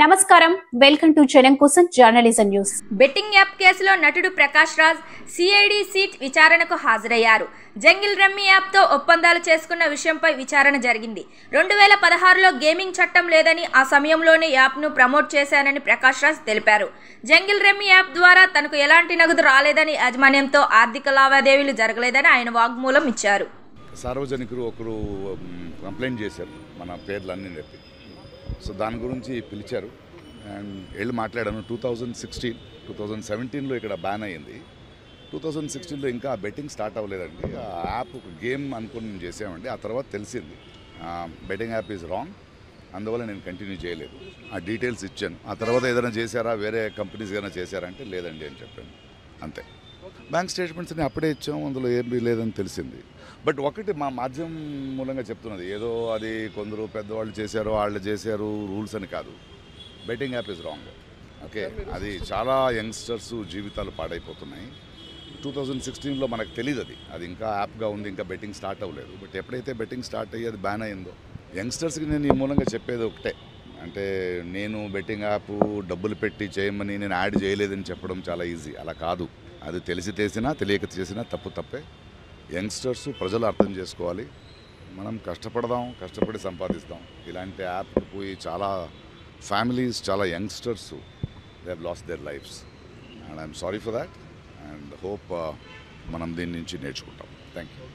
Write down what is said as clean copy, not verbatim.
నమస్కారం welcome to జనం కోసం జర్నలిజం న్యూస్. బెట్టింగ్ యాప్ కేసులో నటుడు ప్రకాష్ రాజ్ సిఐడి సీట్ విచారణకు హాజరయ్యారు. జంగిల్ రమ్మీ యాప్తో ఒప్పందాలు చేసుకున్న విషయంపై విచారణ జరిగింది. 2016లో గేమింగ్ చట్టం లేదని ఆ సమయంలోనే యాప్ను ప్రమోట్ చేశానని ప్రకాష్ రాజ్ తెలిపారు. జంగిల్ రమ్మీ యాప్ ద్వారా తనకు ఎలాంటి నగదు రాలేదని, యాజమాన్యంతో ఆర్థిక లావాదేవీలు జరగలేదని ఆయన వాగ్మూలం ఇచ్చారు. సార్వజనికులు ఒకరు కంప్లైంట్ చేశారు మన పేర్లన్నీ చెప్పి. సో దాని గురించి పిలిచారు అండ్ వెళ్ళి మాట్లాడాను. 2017లో ఇక్కడ బ్యాన్ అయ్యింది. 2016లో ఇంకా బెట్టింగ్ స్టార్ట్ అవ్వలేదండి. ఆ యాప్ ఒక గేమ్ అనుకుని మేము చేసామండి. ఆ తర్వాత తెలిసింది బెట్టింగ్ యాప్ ఈజ్ రాంగ్, అందువల్ల నేను కంటిన్యూ చేయలేదు. ఆ డీటెయిల్స్ ఇచ్చాను. ఆ తర్వాత ఏదైనా చేశారా, వేరే కంపెనీస్ ఏదైనా చేశారంటే లేదండి అని చెప్పాను. అంతే. బ్యాంక్ స్టేట్మెంట్స్ని అప్పుడే ఇచ్చాము, అందులో ఏమీ లేదని తెలిసింది. బట్ ఒకటి మా మాధ్యమం మూలంగా చెప్తున్నది, ఏదో అది కొందరు పెద్దవాళ్ళు చేశారు, వాళ్ళు చేశారు రూల్స్ అని కాదు. Betting app is wrong. Okay, అది చాలా యంగ్స్టర్స్ జీవితాలు పాడైపోతున్నాయి. 2016లో మనకు తెలియదు అది ఇంకా యాప్గా ఉంది, ఇంకా బెట్టింగ్ స్టార్ట్ అవ్వలేదు. బట్ ఎప్పుడైతే బెట్టింగ్ స్టార్ట్ అయ్యి అది బ్యాన్ అయిందో, యంగ్స్టర్స్కి నేను ఈ మూలంగా చెప్పేది ఒకటే, అంటే నేను బెట్టింగ్ యాప్ డబ్బులు పెట్టి చేయమని నేను యాడ్ చేయలేదని చెప్పడం చాలా ఈజీ. అలా కాదు. అది తెలిసి చేసినా తెలియక చేసినా తప్పే. యంగ్స్టర్స్ ప్రజలు అర్థం చేసుకోవాలి. మనం కష్టపడదాం, కష్టపడి సంపాదిస్తాం. ఇలాంటి యాప్ పోయి చాలా ఫ్యామిలీస్, చాలా youngsters they have lost there lifes and I'm sorry for that and hope మనం దీని నుంచి నేర్చుకుంటాం. Thank you.